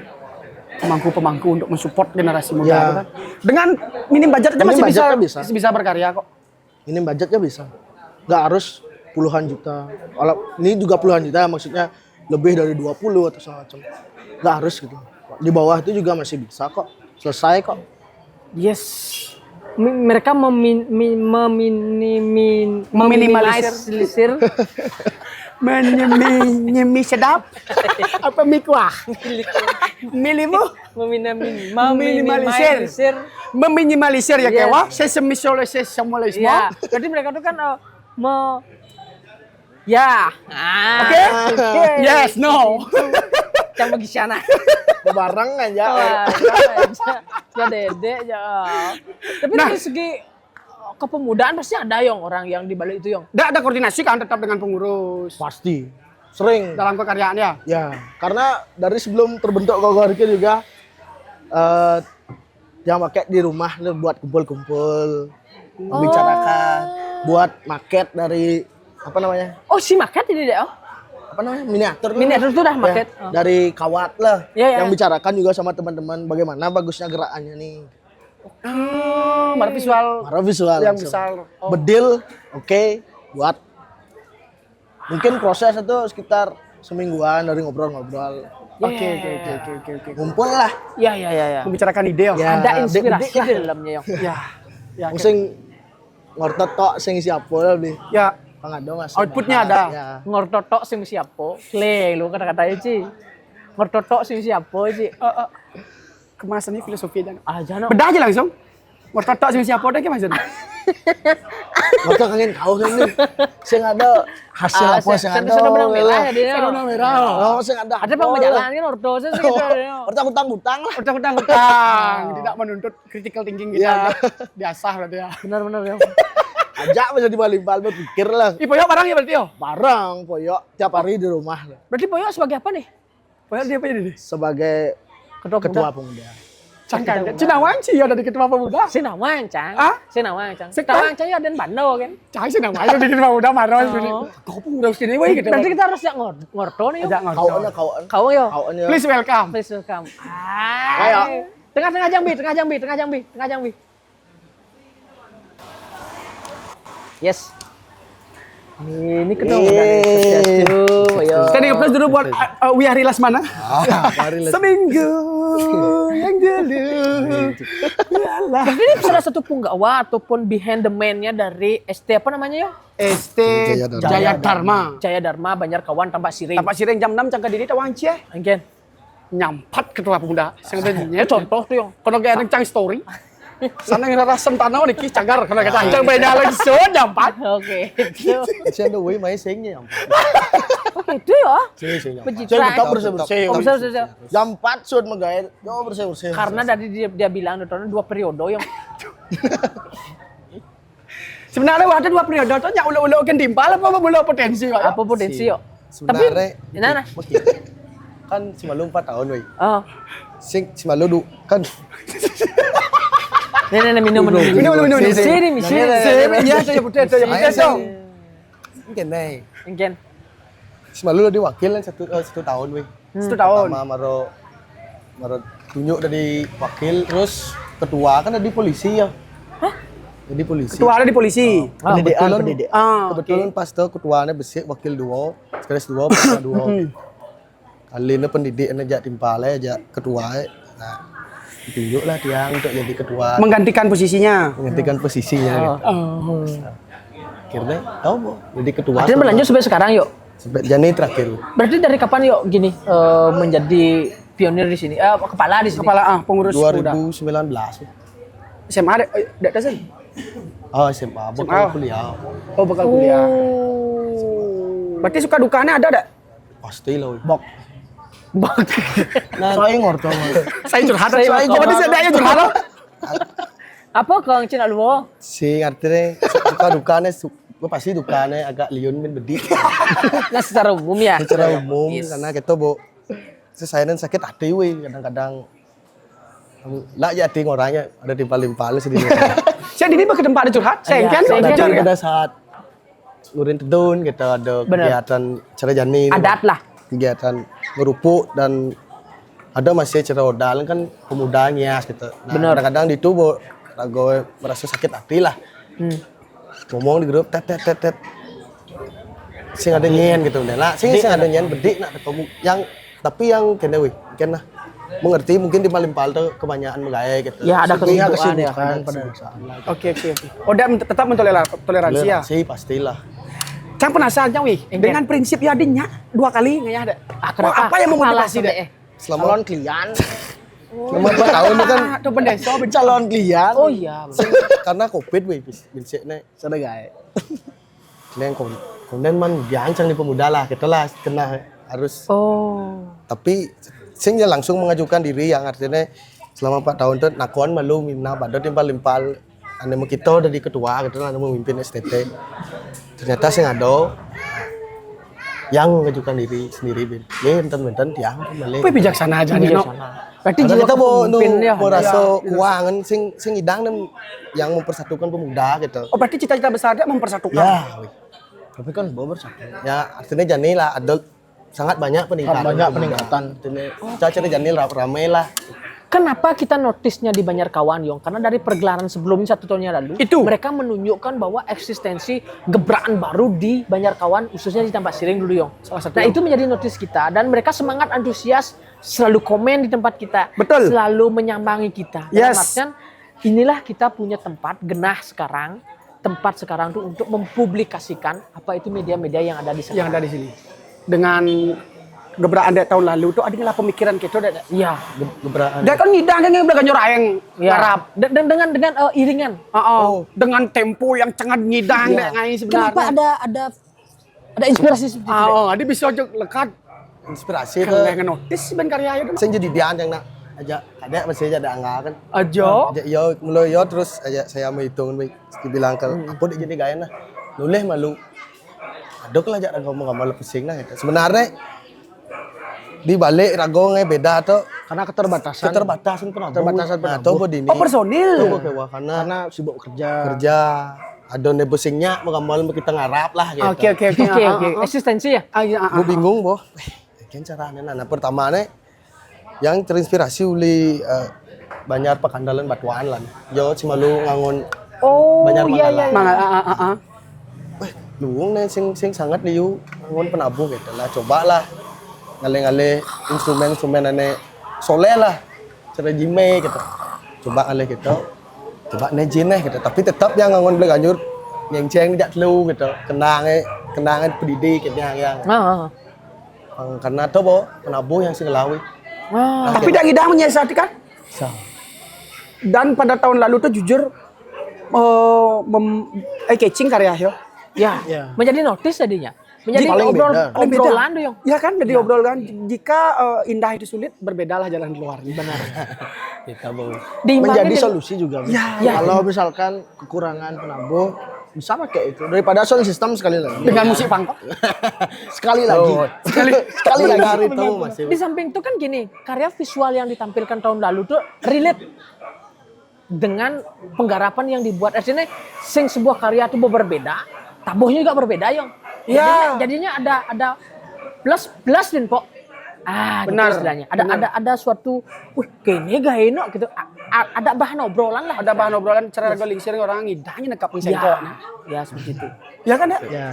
pemangku untuk mensupport generasi muda Ya. kan. Dengan minim budget aja Minim masih budgetnya bisa, bisa. bisa berkarya kok. Ini budgetnya bisa. Nggak harus puluhan juta. Kalau ini juga puluhan juta maksudnya lebih dari 20 atau semacam. Nggak harus gitu. Di bawah itu juga masih bisa kok. Selesai kok. Yes. mereka meminimalisir Menyemi sedap. Apa mie kuah? Milimu? meminimalisir. Meminimalisir ya Yes. kewa. Sesemisalisme. Ya, jadi mereka tuh kan ya. Oke? Oke. Yes, no. Yang bagi sana. Barang aja. Ya dede ya. Tapi dari segi kepemudaan pasti ada Yong orang yang di balik itu Yong. Nggak ada koordinasi kan tetap dengan pengurus Pasti. Sering. dalam kekaryaan ya. Ya, karena dari sebelum terbentuk Gogorki juga yang pakai di rumah nih buat kumpul-kumpul, membicarakan, buat maket dari apa namanya? Oh si maket ini deh. Oh. Apa namanya? Miniatur. Miniatur itu dah Ya, maket. Oh. dari kawat lah. Ya, ya. Yang bicarakan juga sama teman-teman bagaimana bagusnya gerakannya nih. Marah visual Marah visual. yang langsung. besar. Oh. Bedil, oke, buat. Mungkin proses itu sekitar semingguan dari ngobrol-ngobrol. Oke. Ngumpul lah. Ya. Membicarakan ide. Ya. Ada inspirasi ide-ide lah. di dalamnya Yong. Ya. Sing ngortot tok sing siapa lebih. Ya. Pangado Mas. Outputnya ada. Ya. Ngortotok sing siapa? Le lu kata-katanya Ci. Ngortotok sing siapa Ci? Kemasannya filosofi dan Aja no. bedah aja langsung. Mertotok sih siapa deh maksudnya. Ngortot kangen kau kan nih. Sing ada hasil apa sing ada. Sudah benang merah ya dia. Benang merah. Oh, sing ada. Ada bang berjalan kan orto sih gitu. Utang-utang lah. Utang-utang, tidak menuntut critical thinking kita. Biasa berarti ya. Benar-benar ya. Ajak bisa dibalik-balik berpikir lah. Ipoyo barang ya berarti yo. Barang poyok tiap hari di rumah lah. Berarti Poyo sebagai apa nih? Poyo dia apa ini? Sebagai Ketua ketua pemuda. pemuda. Cangkang. Cinawan sih ada di ketua pemuda. Sinawang Cang. Ah? Sinawang Cang. Sekarang- Sinawang Cang ya dan Bando kan. Cang Cinawan ada di ketua pemuda marah sini. Kau pemuda sini woi gitu. Nanti kita harus ngorto nih. Yong. Ajak Kau ngorto. kau Kau yo. kau Please welcome. Please welcome. Ayo. Tengah Jambi. Yes. Ini ketua pemuda nih. Sukses tuh, Poyo. Standing applause dulu buat We Are Lasmana. Mari lah. Seminggu yang dulu. Yalah. Tapi ini salah satu punggawa ataupun behind the man-nya dari ST apa namanya ya? ST Jaya Dharma. Jaya Dharma Banjarkawan Tampak Siring. Tampak Siring jam 6 cangka diri tawanci ya. Anggen. Nyampat ketua pemuda. Sebenarnya Contoh tuh yang kalau kayak ada cang story. Sana ngira sentana nih kis cagar kalau kata cang beda langsung nyampat. oke. Itu. Saya ada way main sengnya. Oh, itu ya. Saya Pencitraan. tetap bersih-bersih. Oh, bersih-bersih. Jam 4 sun megait, yo bersih-bersih. Karena dari dia bilang nonton 2 periode yang Sebenarnya ada 2 periode tuh nya ulo-ulo kan timpal apa mula potensi kok. apa potensi yo. Sebenarnya Nah. kan cuma lu 4 tahun wey. Oh. Sing cuma lu kan Nih minum. Minum. Sini. Iya, saya putih so. mungkin nih. Anggen. Cuma lu di wakil kan 1 tahun wey. 1 tahun. Pertama maro tunjuk dari wakil terus ketua kan ada di polisi ya. Hah? Jadi polisi. Ketua ada di polisi. Pendidikan. Ah, Kebetulan pas tuh ketuanya besik wakil 2, sekarang 2, pernah 2. Kali ini pendidik aja timpalnya aja ketua. Nah, ditunjuklah dia untuk jadi ketua, menggantikan posisinya. menggantikan posisinya. Oh. Akhirnya, tahu jadi ketua. Akhirnya berlanjut sampai sekarang yuk. Sampai Jani terakhir. Berarti dari kapan yuk gini menjadi pionir di sini? Kepala di sini. Kepala pengurus pemuda. 2019. SMA ada sih. Oh, SMA, bakal kuliah. Oh, bakal kuliah. Berarti suka dukanya ada? Pasti lah. Bok. Nah, saya ngorto. Saya curhat. Saya Saya bakal- coba saya curhat. Apa Kang Cina Luo? Si artinya suka dukanya, gue pasti dukanya agak liun min bedi. Nah secara umum ya. Secara umum karena kita saya sakit hati weh kadang-kadang. Lah ya hati orangnya ada timpal-timpal sedih. Saya di ke tempat ada curhat. Saya kan Saya belajar Tapi kan. pada saat lurin tedun kita ada Bener. kegiatan cara janin, Adat lah. kegiatan ngerupuk dan ada masih cara odal kan pemuda ngias gitu. Nah, Bener. kadang-kadang di itu gue merasa sakit hati lah. Ngomong di grup tet. Sing ada nyen gitu lah. Sing ada nyen bedik nak ketemu yang kena weh, kena mengerti mungkin di Malimpal tuh kebanyakan megaya gitu. Ya, ada Sebenarnya kesibukan ya. kesibukan pada saat Oke. Oh, dia tetap mentoleransi ya. toleransi pastilah. Kan penasaran Cang wih, dengan prinsip ya adanya 2 kali nggak ada. Kenapa? Apa yang memotivasi deh? Selama klien. Selama 4 tahun itu kan Itu pendeso calon klien. Oh iya. Karena Covid weh bisiknya sada gaya. Yang kemudian man biancang di pemuda lah, kita lah kena harus. Oh. Tapi sing dia langsung mengajukan diri yang artinya selama 4 tahun itu nakon malu minna pada timpal-timpal ane mau kita udah di ketua gitu ane mau memimpin STT. Ternyata sing ada yang mengajukan diri sendiri bin. Ya enten-enten tiang kembali. Tapi bijaksana aja nih, no. Berarti Karena jiwa kita mau kepemimpin ya. merasa keuangan sing idang dan yang mempersatukan pemuda gitu. Oh, berarti cita-cita besar dia mempersatukan. Ya, wih. Tapi kan bawa bersatu. Ya, artinya Jani lah ada sangat banyak peningkatan. Banyak peningkatan. Artinya Jani ramai lah. Kenapa kita notisnya di Banjarkawan, Yong? Karena dari pergelaran sebelumnya 1 tahun yang lalu, Itu. mereka menunjukkan bahwa eksistensi gebrakan baru di Banjarkawan, khususnya di Tampak Siring dulu, Yong. Salah satu. Nah, itu menjadi notis kita dan mereka semangat antusias selalu komen di tempat kita, Betul. selalu menyambangi kita. Yes. Dalam artian, inilah kita punya tempat genah sekarang, tempat sekarang tuh untuk mempublikasikan apa itu media-media yang ada di sana. Yang ada di sini. Dengan gebrakan dari tahun lalu tuh adalah pemikiran kita udah. Iya. Gebrakan. Dia kan ngidang kan belakang nyorayeng Ya. Arab. Dan dengan iringan. Dengan tempo yang sangat ngidang Iya. dek ngai sebenarnya. Kenapa ada inspirasi seperti itu? Dia bisa aja lekat Inspirasi itu kan notis ben karya itu. sing jadi dian yang nak aja ada masih ada angga kan. Aja. Aja yo mulai yo terus aja saya mau hitung baik. Dibilang ke aku dia jadi gaya nah. Nuleh malu. Ada lah aja ngomong pusing lah gitu. Sebenarnya di balik ragongnya beda tuh Karena keterbatasan. keterbatasan penabung. Keterbatasan Nah, penabung. tuh bodini. Oh, personil. Tuh kewa karena sibuk kerja. ada nebusingnya mau gamal kita ngarap lah gitu. Oke. Oke. Eksistensi ya? Gue bingung boh. Kan caranya nah pertama nih yang terinspirasi oleh banyak pekandalan batuan lah. Yo cuma lu ngangon Oh, banyak iya. mangala. Luung nih sing sangat liu ngangon penabung gitu lah. Cobalah ngale-ngale instrumen-instrumen ane soleh lah. serejime gitu. Coba kali gitu. Coba nejin gitu. Tapi tetap yang ngangon boleh lanjut yang ceng tidak telu gitu. Kenangan pendidik gitu yang. Karena tuh bo penabuh yang sing ngelawi. Tapi tidak ngidang menyiasati kan? Dan pada tahun lalu tuh jujur catching karya yo. Ya, menjadi notice tadinya. Menjadi Paling beda. obrolan tuh, Yong. Ya kan, jadi obrolan. Jika indah itu sulit, berbedahlah jalan keluarnya. Benar. Kita mau Diimbangi menjadi dengan- solusi juga. Ya. Kalau misalkan kekurangan penabuh bisa pakai itu daripada sound system sekali lagi. Dengan musik pangkok. sekali lagi. Sekali lagi itu masih. Di samping itu kan gini, karya visual yang ditampilkan tahun lalu tuh relate dengan penggarapan yang dibuat. Artinya sing sebuah karya itu berbeda, tabuhnya juga berbeda, Yong. Ya. Jadinya ada plus din pok. Benar. Gitu istilahnya. Ada suatu, kayaknya gak enak gitu. Ada bahan obrolan lah. Ada bahan obrolan cara galing sering orang ngidangnya nekap sengkok. Ya seperti itu. Ya kan ya? Ya.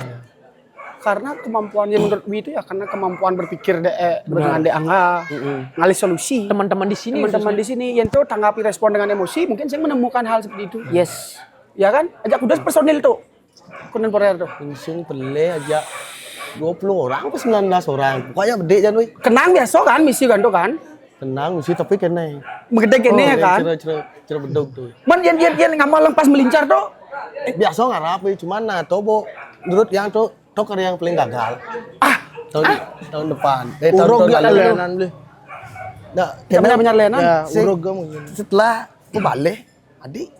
Karena kemampuannya menurut Wi itu ya karena kemampuan berpikir dengan angga, ngalih solusi. Teman-teman di sini, Teman-teman di sini yang tuh tanggapi respon dengan emosi, mungkin saya menemukan hal seperti itu. yes. Ya kan? Ajak kudas personil tuh. Kontemporer tuh. Langsung peleh aja 20 orang ke 19 orang. Pokoknya gede jan weh. Kenang biasa kan misi kan tuh kan? Tenang mesti tapi kene. Begede gini ya kan? Cera bedog tuh. Man yang ngamal lepas melincar tuh. Biasa ngarap weh cuman nah tobo menurut yang tuh karya yang paling gagal. Tahun depan. Urug Tahun gak lalu. lenan deh. Nah, Banyak-banyak lenan. Ya, Sing- urug gak mungkin. Setelah aku balik, adik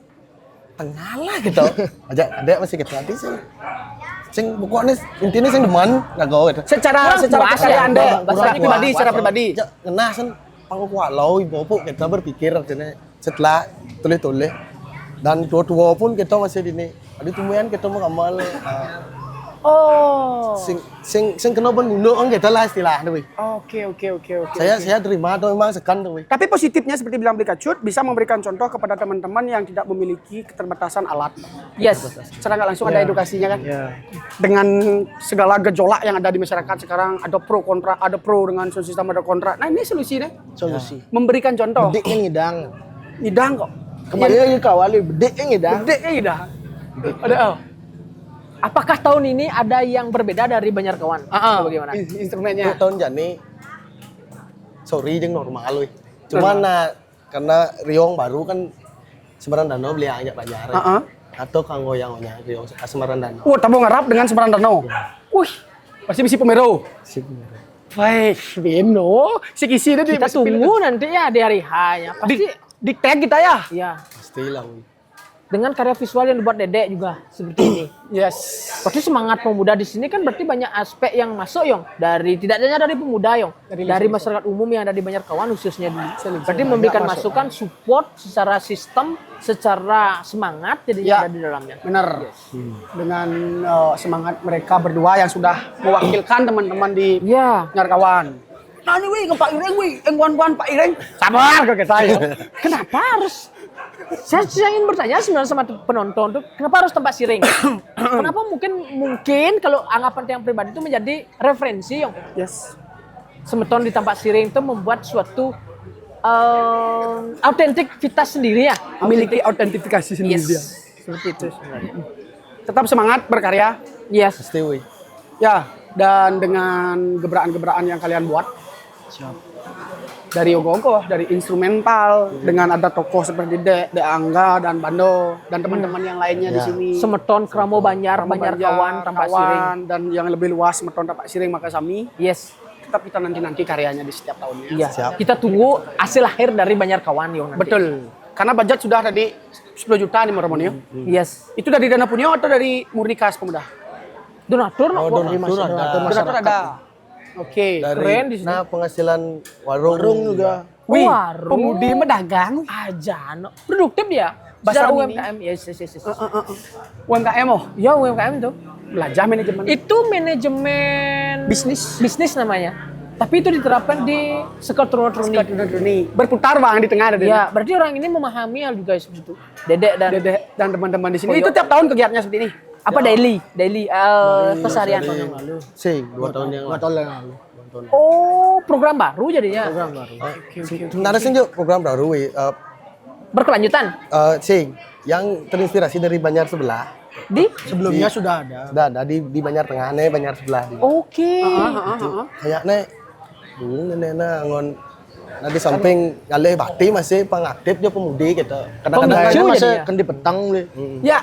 tengah lah gitu. Ada masih gitu adik sing pokoknya intinya sing demen gagal gitu. Secara Kurang puas kepercayaan ya, deh, Bang. secara Kurang pribadi, puas. secara pribadi. Kena sen pangku walau ibu kita berpikir artinya setelah tulis dan tua pun kita masih di ini. Adik tumuyan kita mau ngamal Oh. sing kena bunuh orang kita lah istilahnya weh. Oke. Saya terima tuh memang sekan tuh weh. Tapi positifnya seperti bilang Bikacut bisa memberikan contoh kepada teman-teman yang tidak memiliki keterbatasan alat. Yes. Secara nggak langsung ada edukasinya kan. Dengan segala gejolak yang ada di masyarakat sekarang ada pro kontra, ada pro dengan sound system ada kontra. Nah ini solusinya Solusi. memberikan contoh. Bedik yang ngidang. Ngidang kok. Kembali lagi ke awal bedik yang ngidang. Gede kayak ngidang. Ada Apakah tahun ini ada yang berbeda dari Banjarkawan? Atau bagaimana? instrumennya. Untuk tahun jani sorry jeung normal weh. Cuman nah karena Riong baru kan Semarang Danau beli aja Banjar. Heeh. Atau kanggo yang nya Riong Semarang Danau. Tabung ngarap dengan Semarang Danau. Wih, pasti bisi Pomero. Sip. Baik, Beno. Si kisi itu Kita tunggu nanti ya di hari H-nya. Pasti di tag kita ya. ya. Pastilah weh. Dengan karya visual yang dibuat Dedek juga seperti ini. Yes. Berarti semangat pemuda di sini kan berarti banyak aspek yang masuk, Yong. Dari tidak hanya dari pemuda, Yong. Dari masyarakat umum yang ada di Banjarkawan khususnya di. Berarti memberikan masukan, support secara sistem, secara semangat jadinya ada di dalamnya. Benar. Dengan semangat mereka berdua yang sudah mewakilkan teman-teman di Ya. Nyarkawan. Nah ini wih, ke Pak Ireng wih, engwan-engwan Pak Ireng. Sabar ke kita ya. Kenapa harus? Saya ingin bertanya sebenarnya sama penonton tuh, kenapa harus tempat siring? Kenapa mungkin kalau anggapan yang pribadi itu menjadi referensi, Yong. Yes. Semeton di tempat siring itu membuat suatu autentikitas sendiri ya. Memiliki autentifikasi sendiri Yes. dia. Seperti itu sebenarnya. Tetap semangat berkarya. Yes. Pasti weh. Ya, dan dengan gebrakan-gebrakan yang kalian buat. Dari Ogogo, dari instrumental, dengan ada tokoh seperti De Angga dan Bando dan teman-teman yang lainnya di sini. Semeton Kramo Banjar, Banjarkawan, Tampak Siring. dan yang lebih luas Meton Tampak Siring Makasami. Yes. Tetap kita nanti karyanya di setiap tahunnya. Iya. Siap. Kita tunggu hasil akhir dari Banjarkawan, Yong. nanti. Betul. Karena budget sudah tadi 10 juta nih Mormonio. Yes. Itu dari dana punyo atau dari murni kas pemuda? Donatur, Oh, kok. donatur ada. Donatur ada. Oke. Dari Keren di sini. nah penghasilan warung juga. Wih, Warung. pemudi medagang. Aja, no. Produktif ya. Pasar Secara mini. UMKM, yes. UMKM oh. Ya UMKM tuh. Belajar manajemen Itu manajemen bisnis. namanya. Tapi itu diterapkan di Sekotroni. Berputar bang di tengah ada Ya, berarti orang ini memahami hal juga seperti itu. Dedek dan Dede dan teman-teman di sini. Koyo. Itu tiap tahun kegiatannya seperti ini. apa daily keseharian. Sing 2 tahun yang lalu. nonton. Oh, program baru jadinya. Program baru. Sebenarnya sih juga program baru, Berkelanjutan sing yang terinspirasi dari Banjar sebelah. di. Sebelumnya sudah ada. Sudah ada di Banjar Tengah, nih Banjar sebelah. Oke. Kayaknya dulu nenek ngon. Nah di samping ngalih bakti masih pengaktif dia pemudi gitu. Kadang-kadang Pemicu Kadang masa jadinya. kendi petang deh. Ya.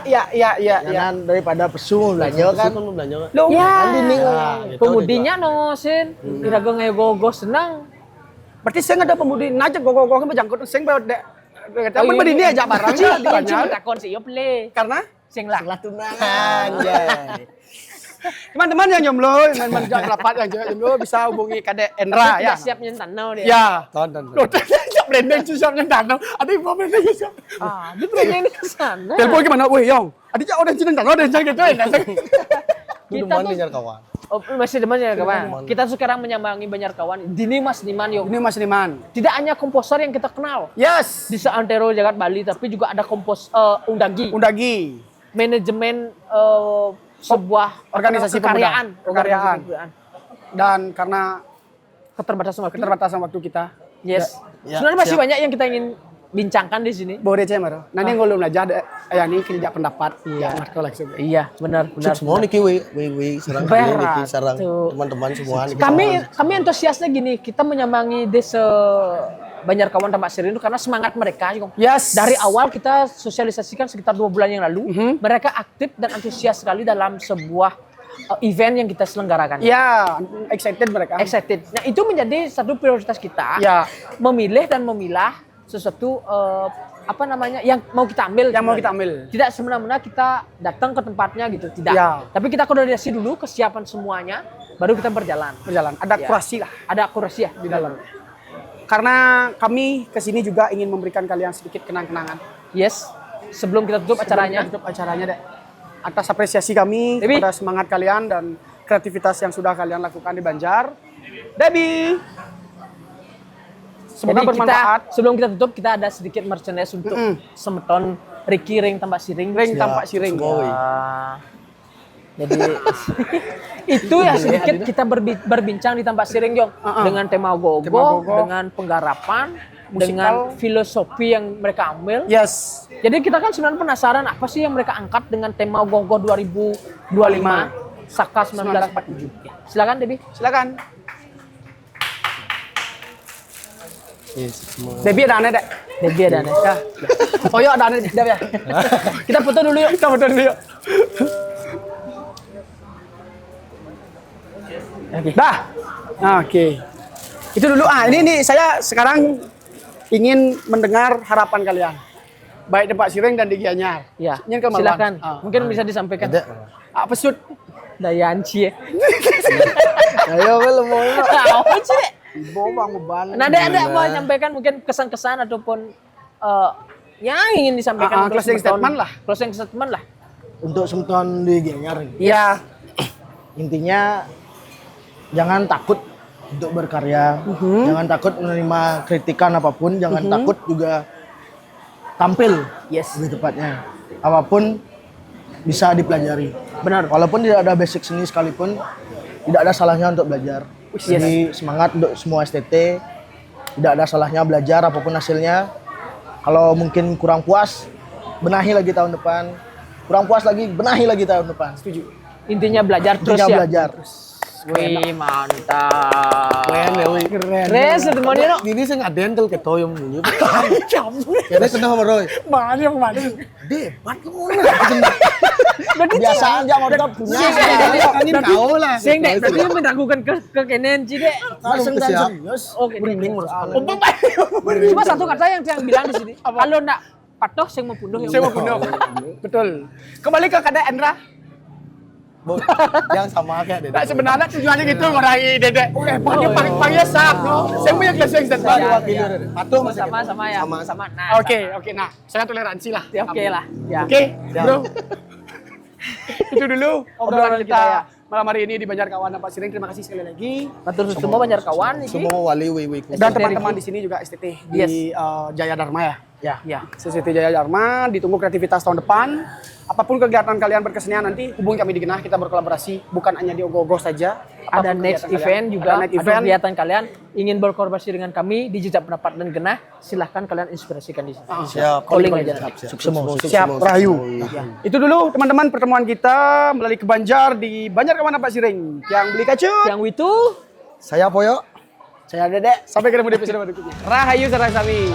Jangan daripada pesu belanja kan. belanja. Ya. Andi Pemudinya no sin. Kira-kira ngayo gogo senang. Berarti saya nggak ada pemudi najak gogo-gogo kan berjangkut sing bawa dek. Kata iya. berdiri aja barang Cuma di Banjar. takon sih yo play. Karena Sing lah. Anjay. teman-teman yang jomblo, teman-teman yang rapat yang jomblo bisa hubungi Kadek Endra ya. Tidak siap nyentan no dia. Ya. Tonton. Loh, siap branding susah nyentan. Ada yang mau branding susah. Ah, dia branding ke sana. Telepon gimana? Weh, Yong. Ada cak orang Cina ada yang gitu ya. Itu Kita demen tuh nih kawan. oh, masih demen ya kawan. Kita sekarang menyambangi banyak kawan. Dini Mas Niman yo. Ini Mas Niman. Tidak hanya komposer yang kita kenal Yes. di seantero Jagat Bali, tapi juga ada Undagi, Undagi. manajemen sebuah Organisasi kekaryaan, pemuda. Kekaryaan. Dan karena keterbatasan waktu. keterbatasan waktu kita, Yes. Ya, Sebenarnya masih banyak yang kita ingin bincangkan di sini. boleh cek maro. Nanti ngulum aja ya ini kerja pendapat. Iya. Marco Iya, benar. Semua niki we sarang Berat kalian niki sarang tuh. teman-teman semua niki. Kami antusiasnya gini, kita menyambangi desa Banjarkawan Tambak Siring itu karena semangat mereka. Yes. Dari awal kita sosialisasikan sekitar 2 bulan yang lalu, mereka aktif dan antusias sekali dalam sebuah event yang kita selenggarakan. Ya, excited mereka. Excited. Nah, itu menjadi satu prioritas kita. Ya. Memilih dan memilah sesuatu yang mau kita ambil. Yang mau kita ambil. Tidak semena-mena kita datang ke tempatnya gitu, tidak. Ya. Tapi kita koordinasi dulu kesiapan semuanya, baru kita berjalan. Ada Ya. kurasi lah Ada akurasi ya di dalam. karena kami kesini juga ingin memberikan kalian sedikit kenang-kenangan. Yes. Sebelum kita tutup acaranya. Sebelum kita tutup acaranya deh. Atas apresiasi kami Debbie. kepada semangat kalian dan kreativitas yang sudah kalian lakukan di Banjar. Debbie. Semoga Jadi bermanfaat. sebelum kita tutup kita ada sedikit merchandise untuk Semeton Ricky Ring Tambak Siring. Ring tampak siring. Ya. Jadi itu ya sedikit kita berbincang di Tambak Siring Jong dengan tema gogo, dengan penggarapan, dengan filosofi yang mereka ambil. Yes. Jadi kita kan sebenarnya penasaran apa sih yang mereka angkat dengan tema gogo 2025 Saka 1947. Ya, silakan Debbie. Silakan. Yes, semua. Debbie ada aneh deh. Debbie ada nih. Ya. Oh iya ada aneh Debbie ya. Kita foto dulu yuk. Kita betul dulu yuk. Oke. Dah. Oke. Itu dulu. Ini saya sekarang ingin mendengar harapan kalian. Baik di Pak Siring dan di Gianyar. Ya. Ingin ke Malwan. Silakan. Mungkin bisa disampaikan. Ada. Apa sud? Dayanci ya. Ayo belum mau. Apa sih? Ibu bang beban. Nah, ada mau nyampaikan mungkin kesan-kesan ataupun yang ingin disampaikan untuk closing Semeton. statement lah. Closing statement lah. Untuk Semeton di Gianyar. Iya. Intinya jangan takut untuk berkarya, jangan takut menerima kritikan apapun, jangan takut juga tampil. Yes. Lebih tepatnya. Apapun bisa dipelajari. Benar. Walaupun tidak ada basic seni sekalipun, tidak ada salahnya untuk belajar. Jadi semangat untuk semua STT. Tidak ada salahnya belajar apapun hasilnya. Kalau mungkin kurang puas, benahi lagi tahun depan. Kurang puas lagi, benahi lagi tahun depan. Setuju. Intinya belajar terus Intinya ya. belajar. Wih, mantap. Keren ya, wih. Keren semuanya no. Ini saya ngaden tel ketoyong bunyi. Campur. Kira kenapa Roy? Mana yang mana? Debat kamu. Biasa aja mau tetap punya. Angin kau lah. Sing dek, berarti meragukan ke Kenen Ci dek. Langsung dan siap. serius. Oke. Merinding menurut Cuma satu kata yang bilang di sini. Kalau ndak patuh sing mau bunuh Saya mau bunuh. Betul. Kembali ke Kadek Endra. Yang sama kayak Dedek. Nah, sebenarnya tujuannya gitu ngorangi Dedek. Oke, panggil sap no. Saya punya closing statement. Ya. Patuh masih Sama ya. Sama. Nah, Oke. Nah, saya toleransi lah. Oke lah. Ya. Oke, bro. Itu dulu obrolan kita malam hari ini di Banjarkawan Pak Siring. Terima kasih sekali lagi. Matur semua banyak kawan ini. Semua wali wiwi Dan teman-teman di sini juga STT di Jaya Dharma ya. Ya. STT Jaya Dharma, ditunggu kreativitas tahun depan. Apapun kegiatan kalian berkesenian nanti hubungi kami di Genah, kita berkolaborasi bukan hanya di Ogoh-Ogoh saja. Ada Apapun next kegiatan event kalian, juga, ada next ada event. kegiatan kalian ingin berkolaborasi dengan kami di Jejak Pendapat dan Genah, silahkan kalian inspirasikan di sini. Siap. Calling aja. Siap, Rahayu. Itu dulu teman-teman pertemuan kita melalui ke Banjar di Banjarkawan Pak Siring. Yang beli kacut. Yang itu, Saya Poyo. Saya Dedek. Sampai ketemu di episode berikutnya. Rahayu sareng sami.